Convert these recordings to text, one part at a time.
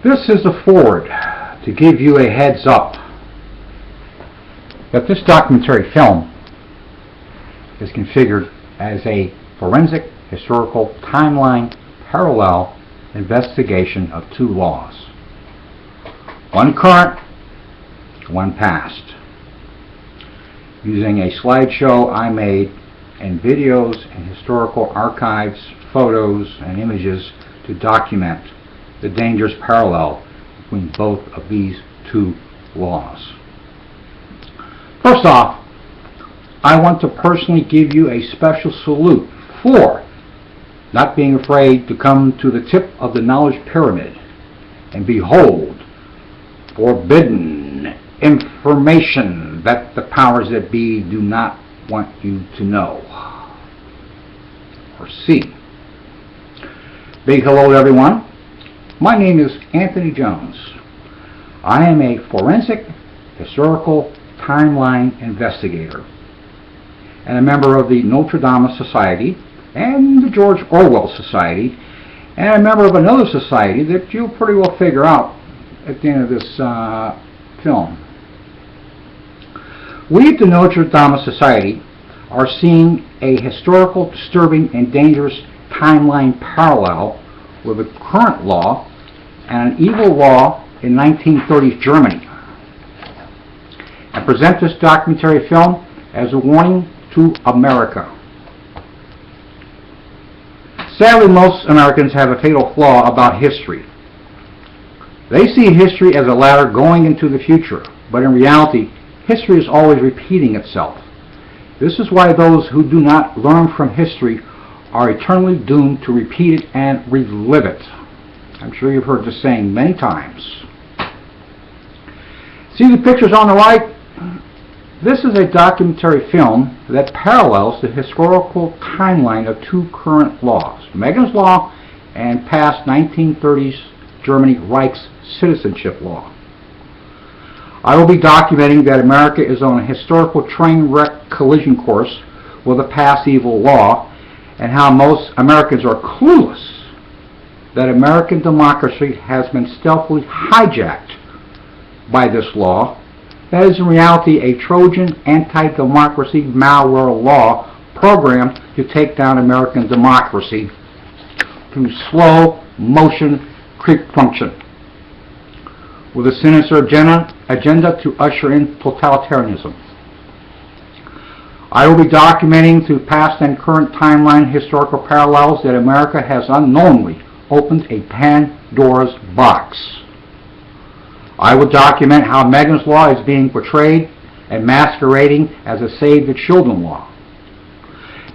This is a forward to give you a heads up that this documentary film is configured as a forensic historical timeline parallel investigation of two laws, one current, one past, using a slideshow I made and videos and historical archives, photos and images to document the dangerous parallel between both of these two laws. First off, I want to personally give you a special salute for not being afraid to come to the tip of the knowledge pyramid and behold forbidden information that the powers that be do not want you to know or see. Big hello to everyone. My name is Anthony Jones. I am a forensic historical timeline investigator and a member of the Notre Dame Society and the George Orwell Society, and a member of another society that you'll pretty well figure out at the end of this film. We at the Notre Dame Society are seeing a historical, disturbing, and dangerous timeline parallel with a current law and an evil law in 1930s Germany, and present this documentary film as a warning to America. Sadly, most Americans have a fatal flaw about history. They see history as a ladder going into the future, but in reality, history is always repeating itself. This is why those who do not learn from history are eternally doomed to repeat it and relive it. I'm sure you've heard this saying many times. See the pictures on the right? This is a documentary film that parallels the historical timeline of two current laws, Megan's Law and past 1930s Germany Reich's citizenship law. I will be documenting that America is on a historical train wreck collision course with a past evil law, and how most Americans are clueless that American democracy has been stealthily hijacked by this law. That is in reality a Trojan anti-democracy malware law programmed to take down American democracy through slow motion creep function with a sinister agenda to usher in totalitarianism. I will be documenting through past and current timeline historical parallels that America has unknowingly opened a Pandora's box. I will document how Megan's Law is being portrayed and masquerading as a Save the Children law.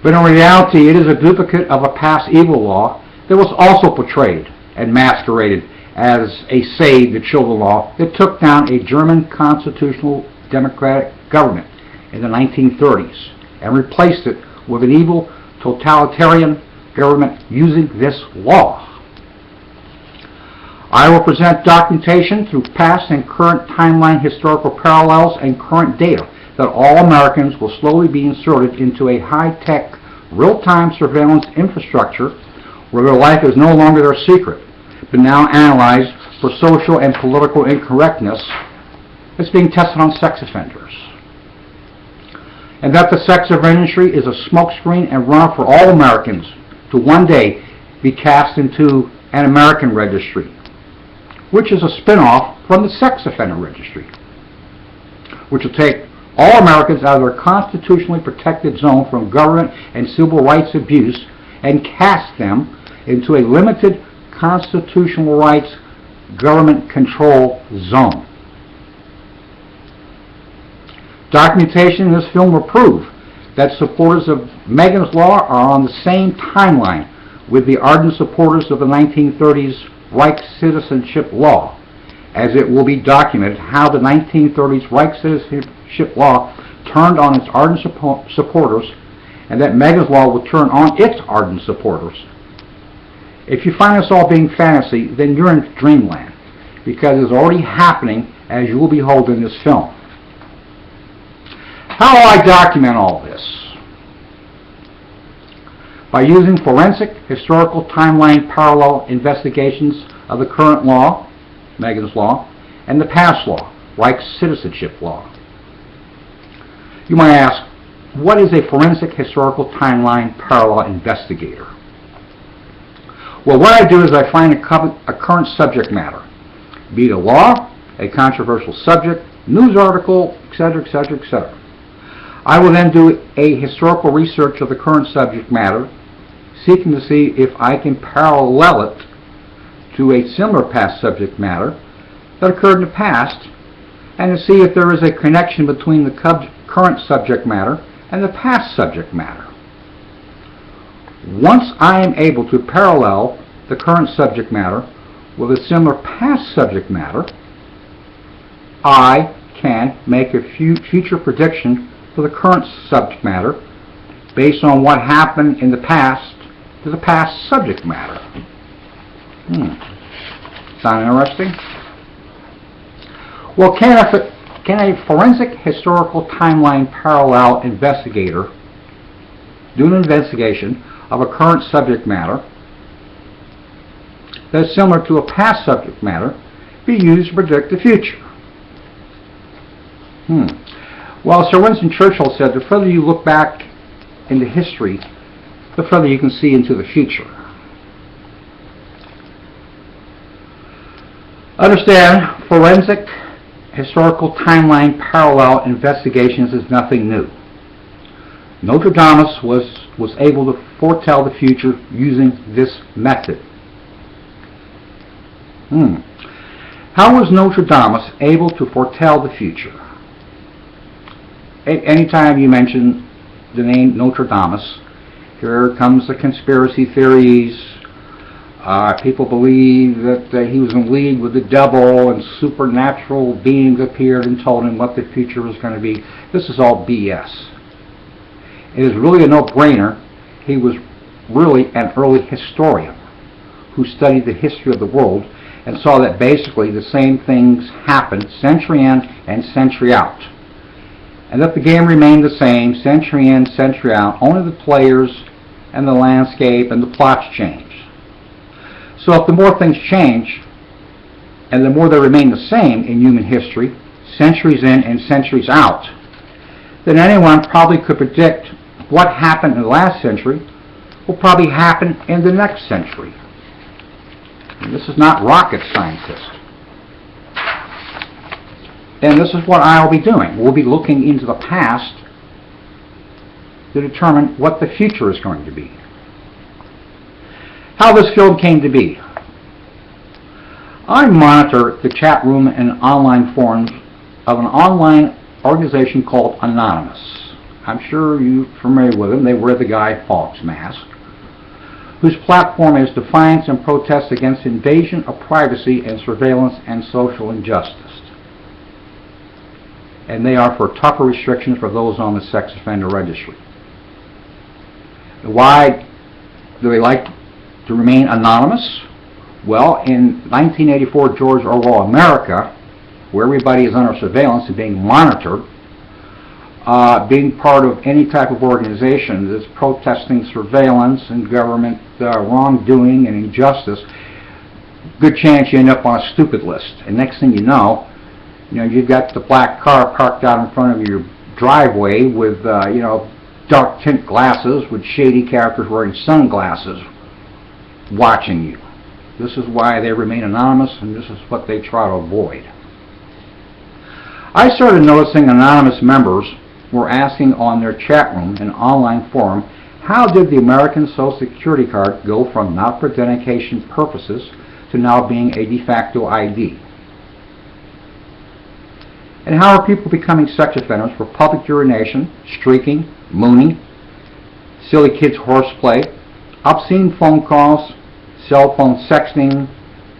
But in reality, it is a duplicate of a past evil law that was also portrayed and masqueraded as a Save the Children law that took down a German constitutional democratic government in the 1930s and replaced it with an evil totalitarian government using this law. I will present documentation through past and current timeline historical parallels and current data that all Americans will slowly be inserted into a high-tech, real-time surveillance infrastructure where their life is no longer their secret, but now analyzed for social and political incorrectness that's being tested on sex offenders. And that the sex offender industry is a smokescreen and run for all Americans to one day be cast into an American registry, which is a spin-off from the sex offender registry, which will take all Americans out of their constitutionally protected zone from government and civil rights abuse and cast them into a limited constitutional rights government control zone. Documentation in this film will prove that supporters of Megan's Law are on the same timeline with the ardent supporters of the 1930s Reich citizenship law, as it will be documented how the 1930s Reich citizenship law turned on its ardent supporters, and that Megan's Law will turn on its ardent supporters. If you find this all being fantasy, then you're in dreamland, because it's already happening as you will behold in this film. How will I document all this? By using forensic historical timeline parallel investigations of the current law Megan's Law, and the past law, Reich's citizenship law. You might ask, what is a forensic historical timeline parallel investigator? Well, what I do is I find a current subject matter, be it a law, a controversial subject, news article, etc., etc., etc. I will then do a historical research of the current subject matter, seeking to see if I can parallel it to a similar past subject matter that occurred in the past, and to see if there is a connection between the current subject matter and the past subject matter. Once I am able to parallel the current subject matter with a similar past subject matter, I can make a future prediction for the current subject matter based on what happened in the past to the past subject matter. Sound interesting? Well, can a forensic historical timeline parallel investigator do an investigation of a current subject matter that is similar to a past subject matter be used to predict the future? Well, Sir Winston Churchill said, the further you look back into history, the further you can see into the future. Understand, forensic historical timeline parallel investigations is nothing new. Nostradamus was able to foretell the future using this method. How was Nostradamus able to foretell the future? Anytime you mention the name Nostradamus, here comes the conspiracy theories. People believe that he was in league with the devil and supernatural beings appeared and told him what the future was going to be. This is all BS. It is really a no-brainer. He was really an early historian who studied the history of the world and saw that basically the same things happened century in and century out. And that the game remained the same century in, century out, only the players and the landscape and the plots change. So if the more things change, and the more they remain the same in human history, centuries in and centuries out, then anyone probably could predict what happened in the last century will probably happen in the next century. And this is not rocket scientists. And this is what I'll be doing. We'll be looking into the past to determine what the future is going to be. How this field came to be. I monitor the chat room and online forums of an online organization called Anonymous. I'm sure you're familiar with them. They wear the Guy Fawkes mask, whose platform is defiance and protest against invasion of privacy and surveillance and social injustice. And they are for tougher restrictions for those on the sex offender registry. Why do they like to remain anonymous? Well, in 1984 George Orwell America, where everybody is under surveillance and being monitored, being part of any type of organization that's protesting surveillance and government wrongdoing and injustice, good chance you end up on a stupid list. And next thing you know, you've got the black car parked out in front of your driveway with dark tint glasses with shady characters wearing sunglasses watching you. This is why they remain anonymous, and this is what they try to avoid. I started noticing anonymous members were asking on their chat room and online forum, how did the American Social Security card go from not for identification purposes to now being a de facto ID? And how are people becoming sex offenders for public urination, streaking, mooning, silly kids horseplay, obscene phone calls, cell phone sexting,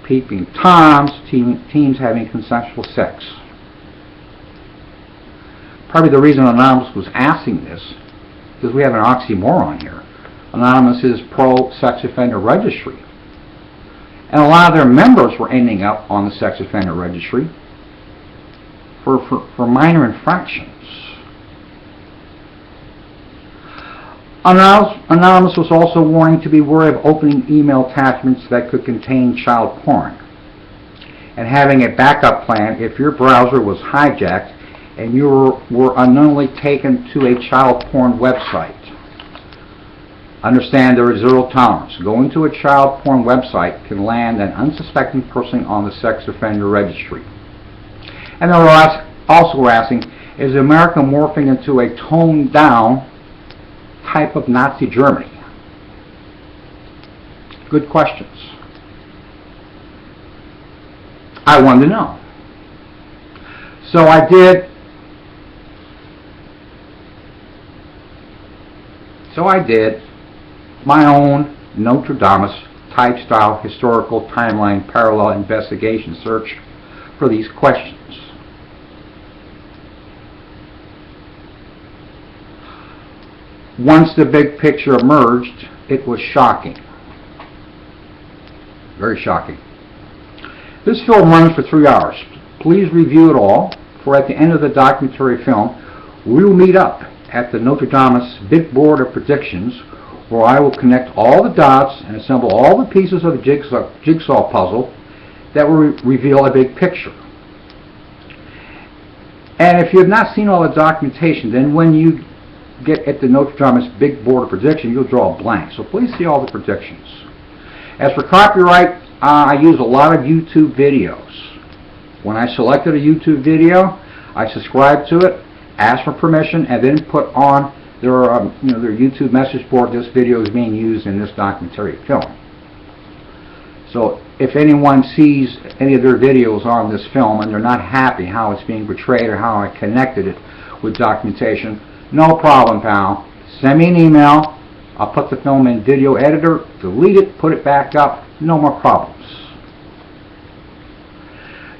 peeping toms, teens having consensual sex? Probably the reason Anonymous was asking this is we have an oxymoron here. Anonymous is pro-sex offender registry. And a lot of their members were ending up on the sex offender registry for minor infractions. Anonymous was also warning to be wary of opening email attachments that could contain child porn. and having a backup plan if your browser was hijacked and you were unknowingly taken to a child porn website. Understand there is zero tolerance. Going to a child porn website can land an unsuspecting person on the sex offender registry. And they're also asking, is America morphing into a toned down type of Nazi Germany? Good questions. I wanted to know. So I did my own Notre Dame type style historical timeline parallel investigation search for these questions. Once the big picture emerged, it was shocking. Very shocking. This film runs for 3 hours. Please review it all, for at the end of the documentary film, we will meet up at the Notre Dame's big board of predictions, where I will connect all the dots and assemble all the pieces of the jigsaw puzzle that will reveal a big picture. And if you have not seen all the documentation, then when you get at the Notre Dame's big board of prediction, you'll draw a blank. So please see all the predictions. As for copyright, I use a lot of YouTube videos. When I selected a YouTube video, I subscribe to it, ask for permission, and then put on their YouTube message board, this video is being used in this documentary film. So if anyone sees any of their videos on this film and they're not happy how it's being portrayed or how I connected it with documentation, no problem, pal. Send me an email. I'll put the film in video editor, delete it, put it back up. No more problems.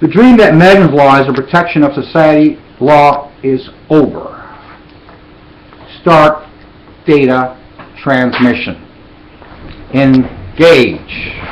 The dream that Megan's Law is a protection of society law is over. Start data transmission. Engage.